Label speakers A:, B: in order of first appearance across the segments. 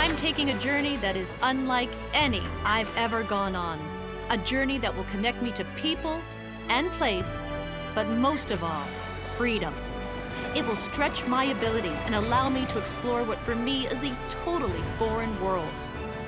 A: I'm taking a journey that is unlike any I've ever gone on. A journey that will connect me to people and place, but most of all, freedom. It will stretch my abilities and allow me to explore what for me is a totally foreign world.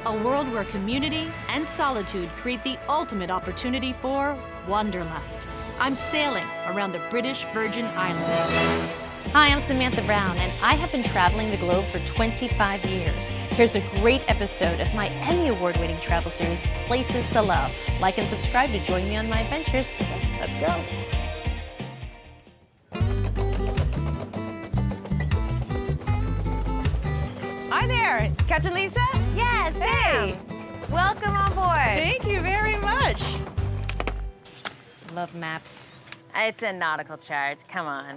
A: A world where community and solitude create the ultimate opportunity for wanderlust. I'm sailing around the British Virgin Islands.
B: Hi, I'm Samantha Brown, and I have been traveling the globe for 25 years. Here's a great episode of my Emmy Award-winning travel series, Places to Love. Like and subscribe to join me on my adventures. Let's go.
C: Hi there, Captain Lisa?
D: Yes,
C: Hey.
D: Sam. Welcome on board.
C: Thank you very much.
B: Love maps.
D: It's a nautical chart. Come on.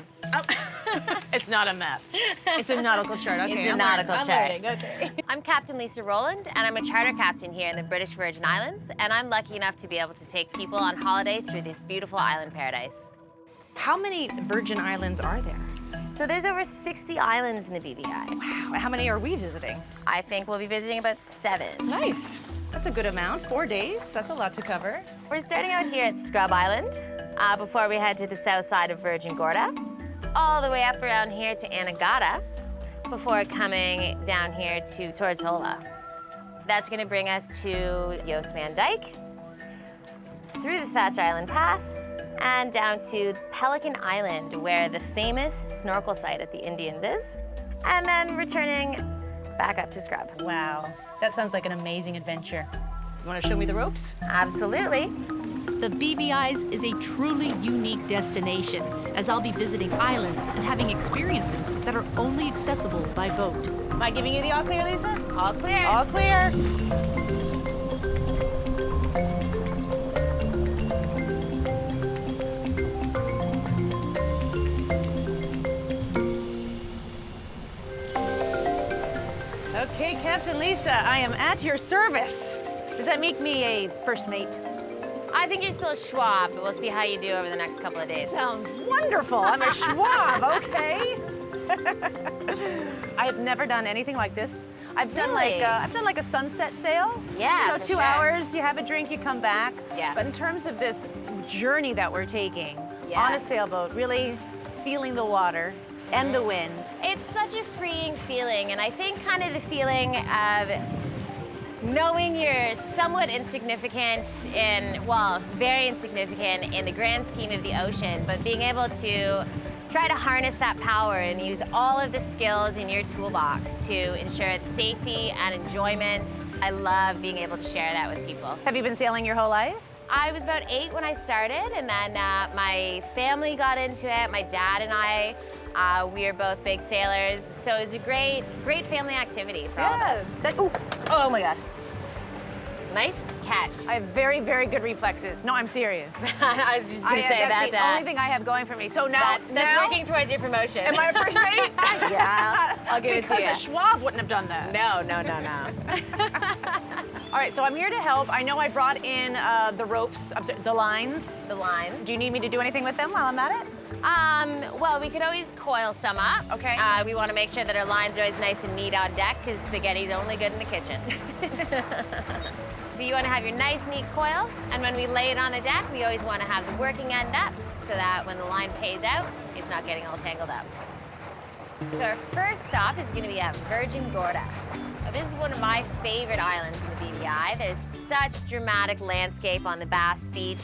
C: It's not a map. It's a nautical chart. Okay,
D: It's a nautical chart.
C: I'm learning. Okay.
D: I'm Captain Lisa Rowland, and I'm a charter captain here in the British Virgin Islands, and I'm lucky enough to be able to take people on holiday through this beautiful island paradise.
B: How many Virgin Islands are there?
D: So there's over 60 islands in the BVI.
B: Wow, how many are we visiting?
D: I think we'll be visiting about 7.
B: Nice. That's a good amount. 4 days. That's a lot to cover.
D: We're starting out here at Scrub Island before we head to the south side of Virgin Gorda, all the way up around here to Anegada before coming down here to Tortola. That's going to bring us to Jost Dyke, through the Thatch Island Pass, and down to Pelican Island, where the famous snorkel site at the Indians is, and then returning back up to Scrub.
B: Wow, that sounds like an amazing adventure. You want to show me the ropes?
D: Absolutely.
A: The BVI's is a truly unique destination, as I'll be visiting islands and having experiences that are only accessible by boat.
C: Am I giving you the all clear, Lisa?
D: All clear.
C: All clear. Okay, Captain Lisa, I am at your service. Does that make me a first mate?
D: I think you're still a Schwab, but we'll see how you do over the next couple of days.
C: Sounds wonderful. I'm a Schwab, okay? I have never done anything like this. I've done
D: Really?
C: like a sunset sail.
D: Yeah,
C: You know,
D: for
C: 2
D: sure.
C: hours, you have a drink, you come back.
D: Yeah.
C: But in terms of this journey that we're taking
D: Yeah.
C: on a sailboat, really feeling the water and the wind.
D: It's such a freeing feeling, and I think kind of the feeling of knowing you're somewhat insignificant very insignificant in the grand scheme of the ocean, but being able to try to harness that power and use all of the skills in your toolbox to ensure its safety and enjoyment. I love being able to share that with people.
C: Have you been sailing your whole life?
D: I was about 8 when I started, and then my family got into it. My dad and I, we are both big sailors, so it was a great family activity for all of us.
C: Oh my God.
D: Nice catch.
C: I have very, very good reflexes. No, I'm serious.
D: I was just gonna say
C: that's
D: that.
C: the only thing I have going for me. So now,
D: That's working towards your promotion.
C: am I a first mate?
D: Yeah, I'll give it to
C: Because
D: you.
C: a Schwab wouldn't have done that.
D: No.
C: All right, so I'm here to help. I know I brought in the ropes, the lines.
D: The lines.
C: Do you need me to do anything with them while I'm at it?
D: Well, we could always coil some up.
C: Okay.
D: We want to make sure that our lines are always nice and neat on deck, because spaghetti's only good in the kitchen. So you want to have your nice, neat coil, and when we lay it on the deck, we always want to have the working end up, so that when the line pays out, it's not getting all tangled up. So our first stop is going to be at Virgin Gorda. Now, this is one of my favorite islands in the BVI. There's such dramatic landscape on the Bass Beach.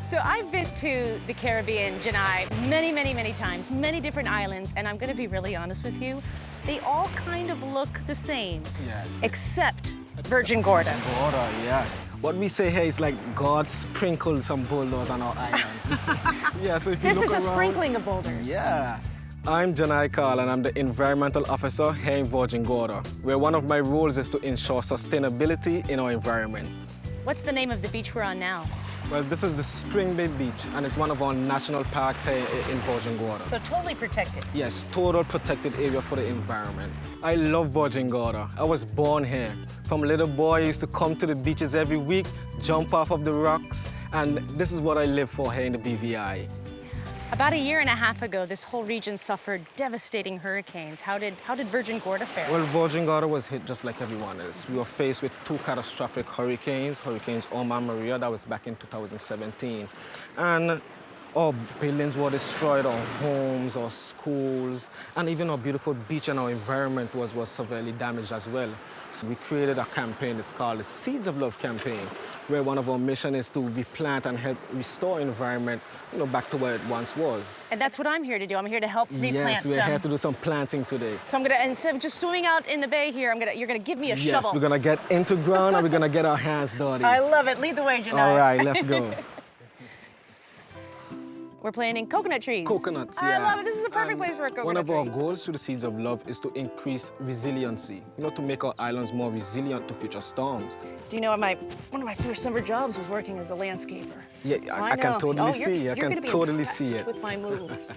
C: So I've been to the Caribbean, Janai, many times, many different islands, and I'm going to be really honest with you. They all kind of look the same,
E: Yes.
C: except Virgin Gorda.
E: Gorda, yes. What we say here is like God sprinkled some boulders on our island. Yeah, so if you
C: This
E: look
C: is a
E: around-
C: sprinkling of boulders.
E: Yeah. I'm Janai Carl, and I'm the environmental officer here in Virgin Gorda, where one of my roles is to ensure sustainability in our environment.
B: What's the name of the beach we're on now?
E: Well, this is the Spring Bay Beach, and it's one of our national parks here in Virgin Gorda.
C: So totally protected.
E: Yes, total protected area for the environment. I love Virgin Gorda. I was born here. From a little boy, I used to come to the beaches every week, jump off of the rocks, and this is what I live for here in the BVI.
C: About a year and a half ago, this whole region suffered devastating hurricanes. How did Virgin Gorda fare?
E: Well, Virgin Gorda was hit just like everyone else. We were faced with two catastrophic hurricanes, Hurricanes Irma and Maria, that was back in 2017. And our buildings were destroyed, our homes, our schools, and even our beautiful beach and our environment was severely damaged as well. So we created a campaign, it's called the Seeds of Love campaign, where one of our missions is to replant and help restore environment, back to where it once was.
C: And that's what I'm here to do. I'm here to help replant
E: Yes, we're here to do some planting today.
C: So I'm gonna, instead of just swimming out in the bay here, you're gonna give me a shovel.
E: Yes, we're gonna get into ground and we're gonna get our hands dirty.
C: I love it. Lead the way, Janai.
E: All right, let's go.
C: We're planting coconut trees.
E: Coconuts,
C: I
E: yeah.
C: love it. This is a perfect place for a coconut
E: One of our
C: tree.
E: goals through the Seeds of Love is to increase resiliency, to make our islands more resilient to future storms.
C: Do you know one of my first summer jobs was working as a landscaper?
E: Yeah,
C: So
E: I can totally see. I
C: You're
E: can
C: gonna be
E: totally see
C: impressed
E: it.
C: with my moves.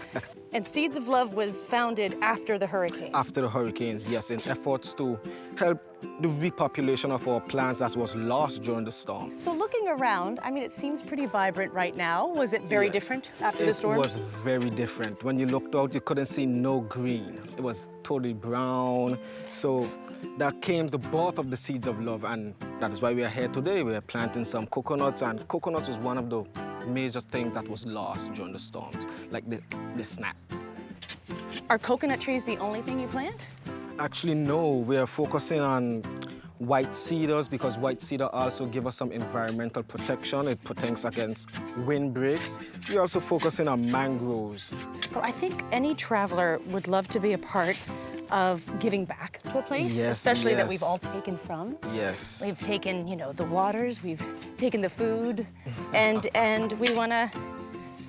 C: And Seeds of Love was founded after the hurricanes.
E: After the hurricanes, yes, in efforts to help the repopulation of our plants that was lost during the storm.
C: So looking around, I mean, it seems pretty vibrant right now. Was it very
E: Yes.
C: different after the storm?
E: It was very different. When you looked out, you couldn't see no green. It was totally brown. So that came the birth of the Seeds of Love, and that is why we are here today. We are planting some coconuts, and coconuts is one of the major things that was lost during the storms, like the snap.
C: Are coconut trees the only thing you plant?
E: Actually, no. We are focusing on white cedars because white cedar also give us some environmental protection. It protects against windbreaks. We're also focusing on mangroves.
C: Well, I think any traveler would love to be a part of giving back to a place,
E: Yes,
C: especially that
E: yes.
C: we've all taken from.
E: Yes.
C: We've taken, the waters, we've taken the food, and we want to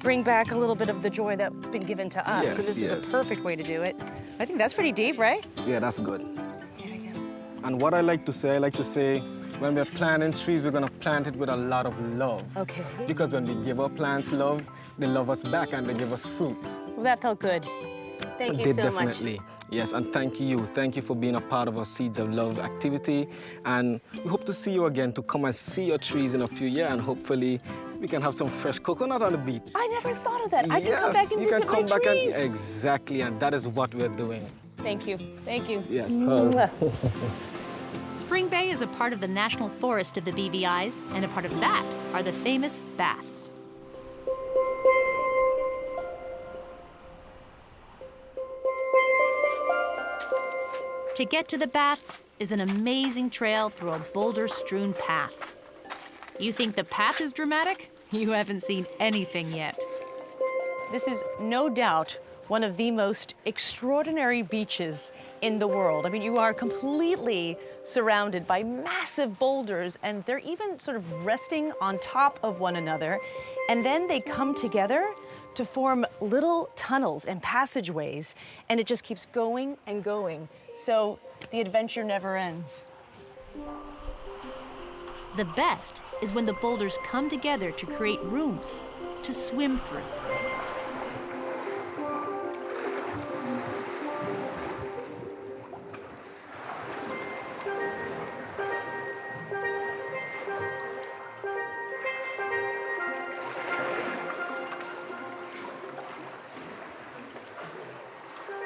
C: bring back a little bit of the joy that's been given to us.
E: Yes,
C: So this
E: yes.
C: is a perfect way to do it. I think that's pretty deep, right?
E: Yeah, that's good.
C: Here we go.
E: And what I like to say, when we're planting trees, we're gonna plant it with a lot of love.
C: Okay.
E: Because when we give our plants love, they love us back and they give us fruits.
C: Well, that felt good. Thank you
E: They
C: so much.
E: definitely. Yes, and thank you. Thank you for being a part of our Seeds of Love activity. And we hope to see you again to come and see your trees in a few years, and hopefully we can have some fresh coconut on the beach.
C: I never thought of that. I can come back and
E: you
C: visit
E: can come
C: my
E: back
C: trees.
E: and exactly, and that is what we're doing.
C: Thank you. Thank you.
E: Yes.
A: Spring Bay is a part of the National Forest of the BVI's, and a part of that are the famous baths. To get to the baths is an amazing trail through a boulder-strewn path. You think the path is dramatic? You haven't seen anything yet.
C: This is no doubt one of the most extraordinary beaches in the world. I mean, you are completely surrounded by massive boulders, and they're even sort of resting on top of one another. And then they come together to form little tunnels and passageways, and it just keeps going and going. So the adventure never ends.
A: The best is when the boulders come together to create rooms to swim through.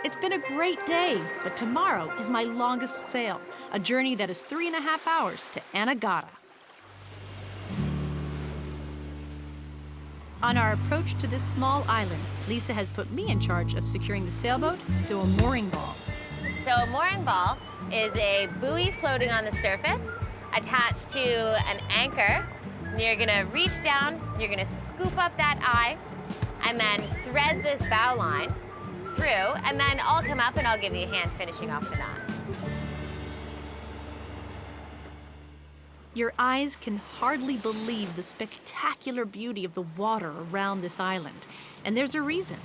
A: It's been a great day, but tomorrow is my longest sail, a journey that is 3.5 hours to Anegada. On our approach to this small island, Lisa has put me in charge of securing the sailboat to a mooring ball.
D: So a mooring ball is a buoy floating on the surface attached to an anchor. And you're gonna reach down, you're gonna scoop up that eye, and then thread this bow line through, and then I'll come up and I'll give you a hand finishing off the knot.
A: Your eyes can hardly believe the spectacular beauty of the water around this island. And there's a reason.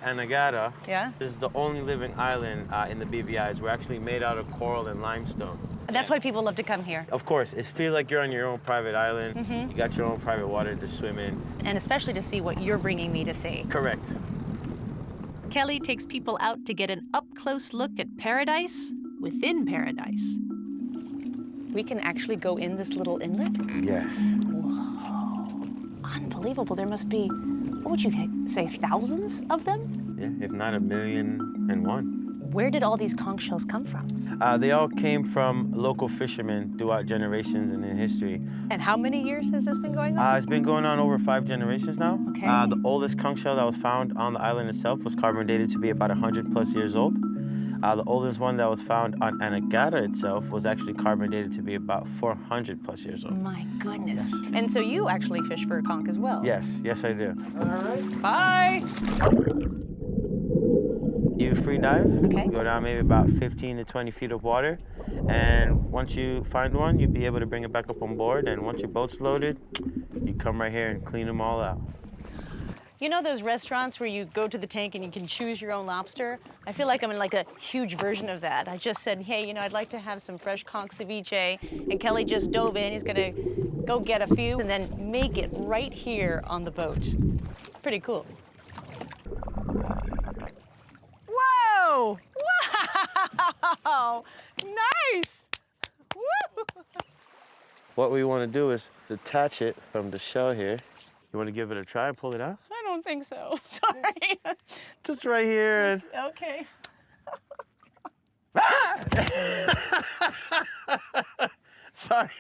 F: Anegada
C: Yeah?
F: is the only living island in the BVI's. We're actually made out of coral and limestone.
C: That's why people love to come here.
F: Of course, it feels like you're on your own private island. You got your own private water to swim in.
C: And especially to see what you're bringing me to see.
F: Correct.
A: Kelly takes people out to get an up-close look at paradise within paradise.
C: We can actually go in this little inlet?
F: Yes.
C: Unbelievable. There must be what would you say, thousands of them?
F: Yeah, if not 1,000,001.
C: Where did all these conch shells come from?
F: They all came from local fishermen throughout generations and in history.
C: And how many years has this been going on?
F: It's been going on over 5 generations now.
C: Okay.
F: The oldest conch shell that was found on the island itself was carbon dated to be about 100+ years old. The oldest one that was found on Anegada itself was actually carbon dated to be about 400+ years old.
C: My goodness. And so you actually fish for a conch as well?
F: Yes, yes I do.
C: All right. Bye.
F: You free dive,
C: Okay.
F: go down maybe about 15 to 20 feet of water, and once you find one, you'll be able to bring it back up on board, and once your boat's loaded, you come right here and clean them all out.
C: You know those restaurants where you go to the tank and you can choose your own lobster? I feel like I'm in like a huge version of that. I just said, hey, you know, I'd like to have some fresh conch ceviche, and Kelly just dove in. He's gonna go get a few and then make it right here on the boat. Pretty cool. Whoa! Wow! Nice! Woo!
F: What we want to do is detach it from the shell here. You want to give it a try and pull it out?
C: I don't think so. Sorry.
F: Just right here and...
C: Okay.
F: Sorry.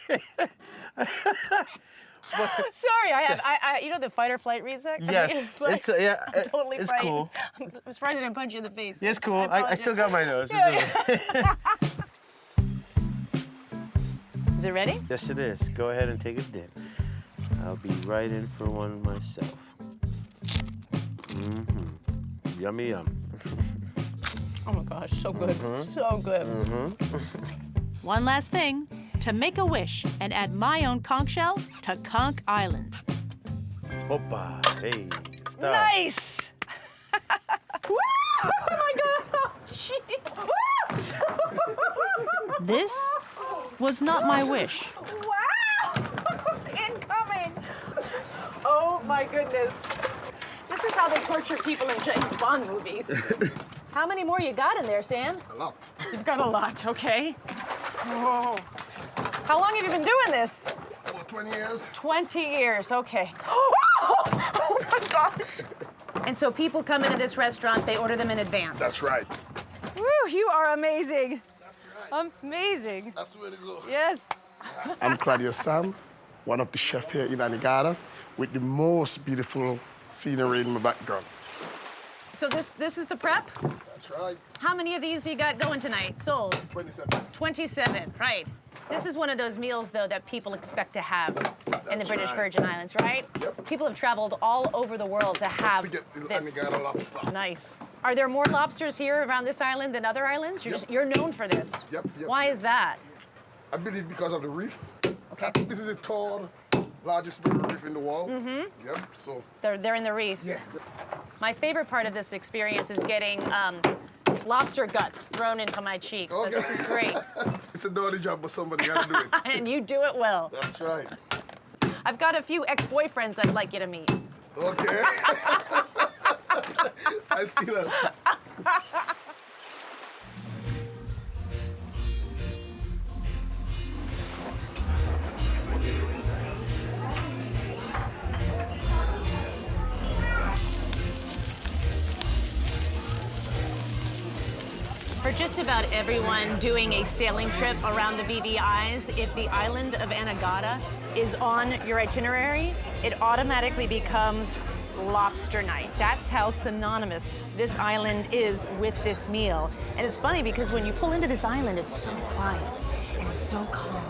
C: Sorry, I you know the fight or flight reset?
F: Yes,
C: I mean,
F: it's yeah,
C: I'm totally
F: it's
C: frightened.
F: cool.
C: I'm surprised I didn't punch you in the face.
F: Yeah, it's cool. I still got my nose.
C: Is it ready?
F: Yes, it is. Go ahead and take a dip. I'll be right in for one myself. Mm-hmm. Yummy, yum.
C: Oh my gosh, so good, so good.
A: One last thing, to make a wish and add my own conch shell to Conch Island.
F: Opa, hey, stop.
C: Nice! Woo! Oh my god! Oh, gee.
A: This was not my wish.
C: Wow! Incoming! Oh my goodness. This is how they torture people in James Bond movies. How many more you got in there, Sam?
G: A lot.
C: You've got a lot, okay. Whoa. How long have you been doing this?
G: About 20 years.
C: 20 years, okay. Oh my gosh. And so people come into this restaurant, they order them in advance.
G: That's right.
C: Woo, you are amazing.
G: That's right.
C: Amazing.
G: That's where to go.
C: Yes.
G: I'm Claudio Sam, one of the chefs here in Anegada, with the most beautiful scenery in my background.
C: So this is the prep?
G: That's right.
C: How many of these you got going tonight? Sold?
G: 27.
C: 27, right. This is one of those meals, though, that people expect to have in the British
G: right.
C: Virgin Islands, right?
G: Yep.
C: People have traveled all over the world to have
G: To get the
C: this.
G: Anegada lobster.
C: Nice. Are there more lobsters here around this island than other islands? You're known for this.
G: Yep, yep,
C: Why
G: yep.
C: is that?
G: I believe because of the reef.
C: Okay.
G: This is the third largest barrier reef in the world. Yep, so.
C: They're in the reef.
G: Yeah.
C: My favorite part of this experience is getting lobster guts thrown into my cheeks. So
G: Okay.
C: this is great.
G: It's a dirty job, but somebody got to do it.
C: And you do it well.
G: That's right.
C: I've got a few ex-boyfriends I'd like you to meet.
G: Okay. I see that.
C: For just about everyone doing a sailing trip around the BVIs, if the island of Anegada is on your itinerary, it automatically becomes lobster night. That's how synonymous this island is with this meal. And it's funny because when you pull into this island, it's so quiet and it's so calm.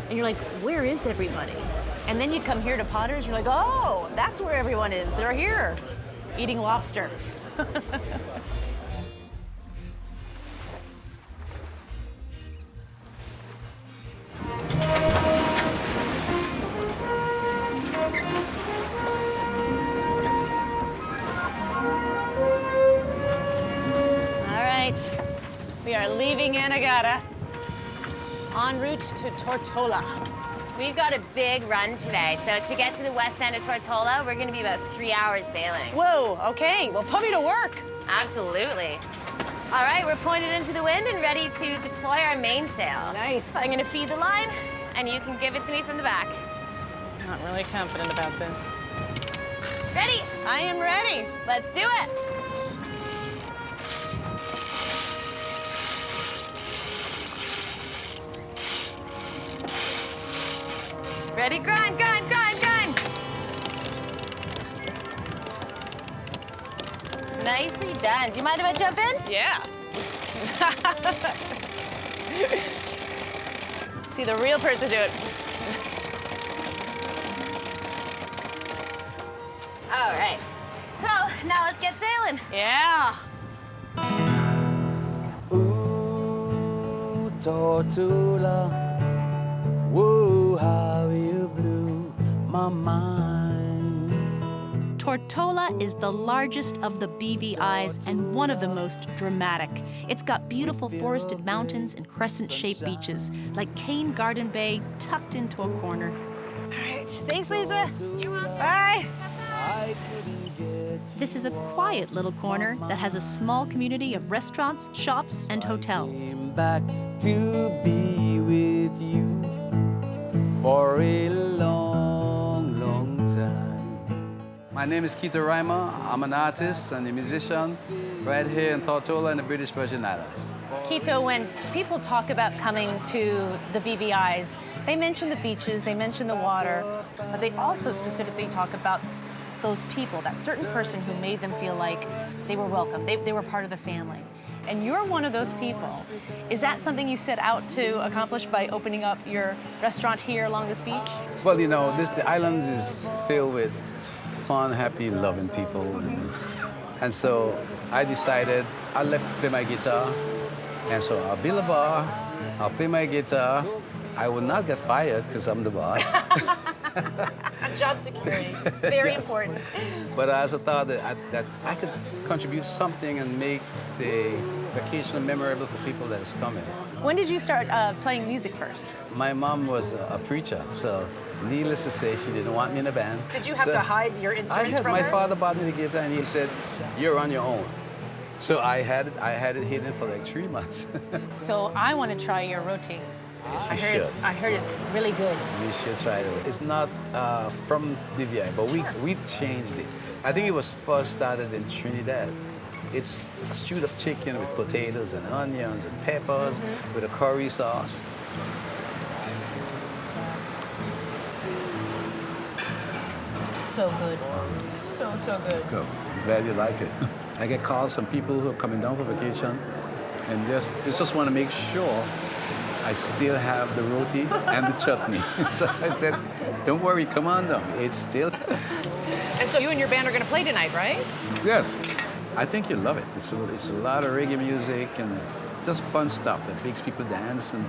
C: And you're like, where is everybody? And then you come here to Potter's, you're like, oh, that's where everyone is. They're here, eating lobster. We are leaving Anegada en route to Tortola.
D: We've got a big run today, so to get to the west end of Tortola, we're gonna be about 3 hours sailing.
C: Whoa, okay, well, put me to work.
D: Absolutely. All right, we're pointed into the wind and ready to deploy our mainsail.
C: Nice.
D: So I'm gonna feed the line, and you can give it to me from the back.
C: Not really confident about this.
D: Ready?
C: I am ready.
D: Let's do it. Ready? Grind, grind, grind, grind. Nicely done. Do you mind if I jump in?
C: Yeah. See the real person do it.
D: All right. So now let's get sailing.
C: Yeah.
H: Ooh, Tortola, whoa, how you blew my mind.
A: Tortola is the largest of the BVIs and one of the most dramatic. It's got beautiful forested mountains and crescent-shaped beaches, like Cane Garden Bay tucked into a corner.
C: All right. Thanks, Lisa.
D: You're welcome.
C: Bye.
H: I couldn't get
A: This is a quiet little corner that has a small community of restaurants, shops, and hotels.
H: came back to be with you for a long, long time.
I: My name is Quito. I'm an artist and a musician right here in Tortola in the British Virgin Islands.
C: Quito, when people talk about coming to the BVIs, they mention the beaches, they mention the water, but they also specifically talk about those people, that certain person who made them feel like they were welcome, they were part of the family. And you're one of those people. Is that something you set out to accomplish by opening up your restaurant here along this beach?
I: Well, you know, the island is filled with fun, happy, loving people. And so I decided I left to play my guitar. And so I'll build a bar, I'll play my guitar. I will not get fired because I'm the boss.
C: Job security, very
I: Yes.
C: important.
I: But I also thought that I could contribute something and make the vacation memorable for people that is coming.
C: When did you start playing music first?
I: My mom was a preacher, so needless to say, she didn't want me in a band.
C: Did you have
I: So
C: to hide your instruments from
I: my
C: her?
I: father bought me the guitar and he said, "You're on your own." So I had it hidden for like 3 months.
C: So I want to try your roti. I
I: should.
C: heard it's really good.
I: You should try it. It's not from DVI, but we changed it. I think it was first started in Trinidad. It's a stewed up chicken with potatoes and onions and peppers with a curry sauce.
C: So good. So good.
I: Go. I'm glad you like it. I get calls from people who are coming down for vacation and just want to make sure I still have the roti and the chutney. So I said, don't worry, come on down. It's still...
C: And so you and your band are going to play tonight, right?
I: Yes. I think you'll love it. It's a lot of reggae music and just fun stuff that makes people dance and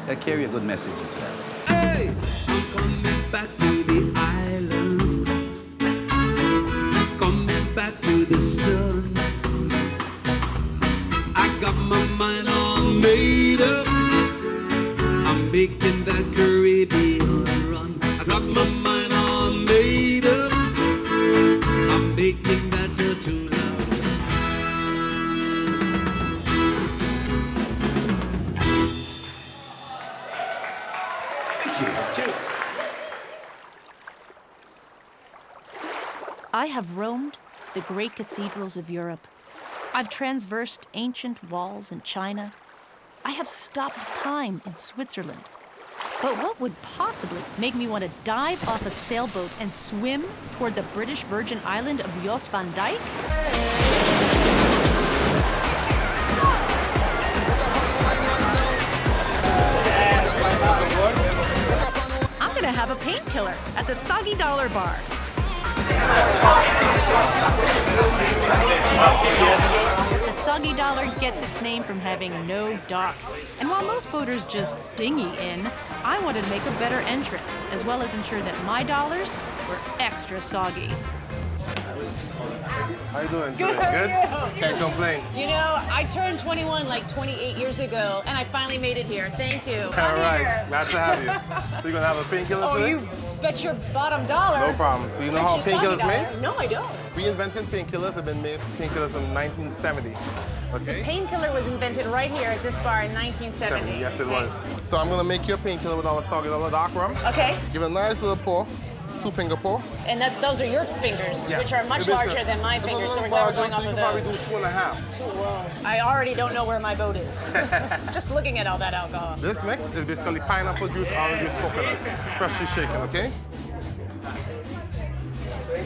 I: that carry a good message as well.
J: Hey, I'm coming back to the islands, coming back to the sun. I got my mind all made up. I'm making that Caribbean run. I got my mind all made up. I'm making that Tortola.
A: I have roamed the great cathedrals of Europe. I've transversed ancient walls in China. I have stopped time in Switzerland. But what would possibly make me want to dive off a sailboat and swim toward the British Virgin Island of Jost van Dyke? I'm gonna have a painkiller at the Soggy Dollar Bar. The Soggy Dollar gets its name from having no dock. And while most boaters just dinghy in, I wanted to make a better entrance, as well as ensure that my dollars were extra soggy.
G: How you doing?
C: Good,
G: Good?
C: how are you?
G: Can't complain.
C: You know, I turned 21 like 28 years ago, and I finally made it here. Thank you.
G: All right, glad to have you. So you're gonna have a painkiller
C: Oh,
G: today?
C: you bet your bottom dollar.
G: No problem. So you know how
C: Bet your soggy
G: painkillers made?
C: dollar. No, I don't.
G: We invented painkillers. Have been made painkillers in 1970. Okay.
C: Painkiller was invented right here at this bar in 1970.
G: Yes, it was. So I'm gonna make you a painkiller with our Soggy Dollar dark rum.
C: Okay.
G: Give it a nice little pour. 2-finger paw.
C: And those are your fingers,
G: Yeah.
C: which are much
G: It is
C: larger
G: good.
C: than my
G: It's a
C: fingers, so
G: little
C: we're never
G: larger,
C: going
G: so
C: off
G: you
C: of
G: can probably
C: those.
G: do 2.5.
C: Whoa. I already don't know where my boat is. Just looking at all that alcohol.
G: This mix is basically pineapple juice, orange juice, coconut. Freshly shaken, okay?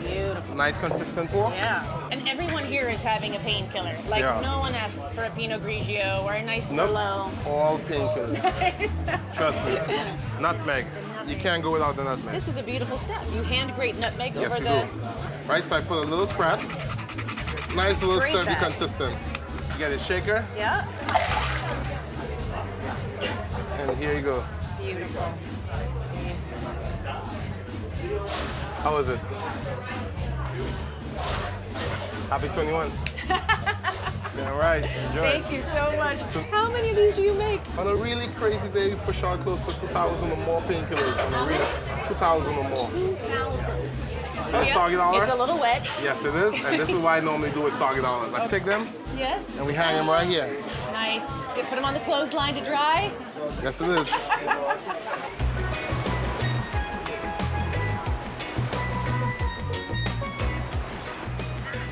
C: Beautiful.
G: Nice consistent pour.
C: Yeah. And everyone here is having a painkiller. Like,
G: Yeah.
C: no one asks for a Pinot Grigio or a nice
G: Nope.
C: Merlot.
G: All painkillers. Trust me. Nutmeg. You can't go without the nutmeg.
C: This is a beautiful step. You hand grate nutmeg
G: Yes,
C: over
G: you
C: the...
G: do. Right, so I put a little spread. Nice little
C: Great
G: stir, be
C: that.
G: consistent. You get a shaker,
C: Yeah.
G: and here you go.
C: Beautiful.
G: How was it? Happy 21. All right, enjoy.
C: Thank you so much. How many of these do you make?
G: On a really crazy day, we push out close to 2,000 or more painkillers. On a really 2,000 or more.
C: 2,000.
G: Soggy dollar?
C: It's a little wet.
G: Yes, it is. And this is why I normally do with soggy dollars. I take them
C: Yes.
G: and we hang them right here.
C: Nice. Put them on the clothesline to dry.
G: Yes, it is.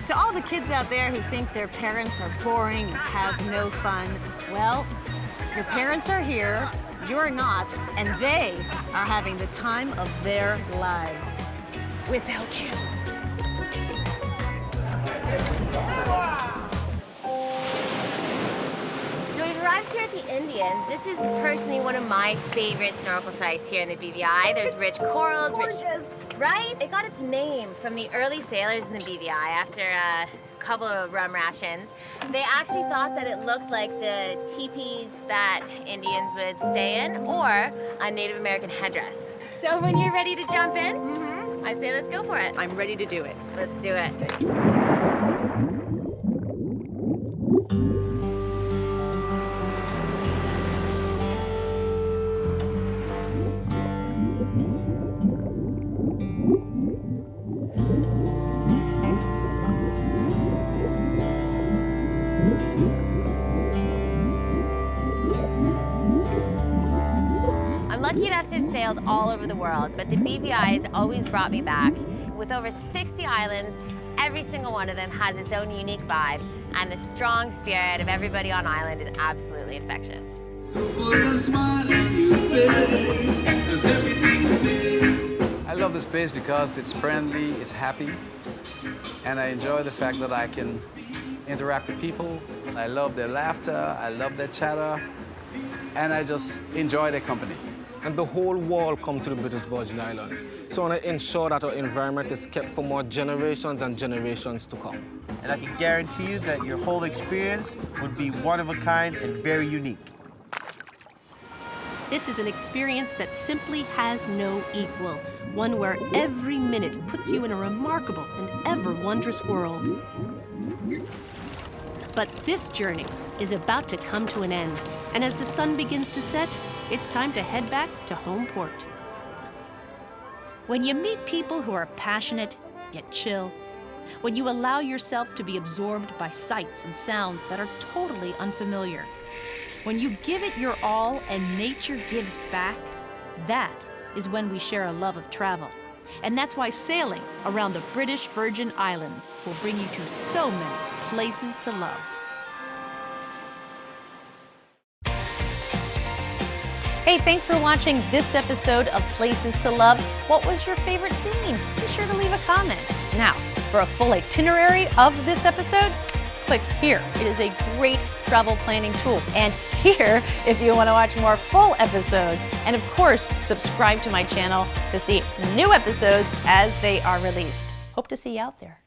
B: To all the kids out there who think their parents are boring and have no fun, well, your parents are here, you're not, and they are having the time of their lives without you.
D: So we've arrived here at the Indians. This is personally one of my favorite snorkel sites here in the BVI. There's rich corals, right? It got its name from the early sailors in the BVI after a couple of rum rations. They actually thought that it looked like the teepees that Indians would stay in or a Native American headdress. So when you're ready to jump in, I say let's go for it.
C: I'm ready to do it.
D: Let's do it. I'm lucky enough to have sailed all over the world, but the BVI has always brought me back. With over 60 islands, every single one of them has its own unique vibe, and the strong spirit of everybody on island is absolutely infectious.
J: Put a smile on your face, 'cause everything's safe.
I: I love this place because it's friendly, it's happy, and I enjoy the fact that I can interact with people. I love their laughter, I love their chatter, and I just enjoy their company.
E: And the whole world come to the British Virgin Islands. So I want to ensure that our environment is kept for more generations and generations to come.
F: And I can guarantee you that your whole experience would be one of a kind and very unique.
A: This is an experience that simply has no equal, one where every minute puts you in a remarkable and ever wondrous world. But this journey is about to come to an end, and as the sun begins to set, it's time to head back to home port. When you meet people who are passionate yet chill, when you allow yourself to be absorbed by sights and sounds that are totally unfamiliar, when you give it your all and nature gives back, that is when we share a love of travel. And that's why sailing around the British Virgin Islands will bring you to so many places to love.
B: Hey, thanks for watching this episode of Places to Love. What was your favorite scene? Be sure to leave a comment. Now, for a full itinerary of this episode, click here. It is a great travel planning tool. And here, if you want to watch more full episodes. And of course, subscribe to my channel to see new episodes as they are released. Hope to see you out there.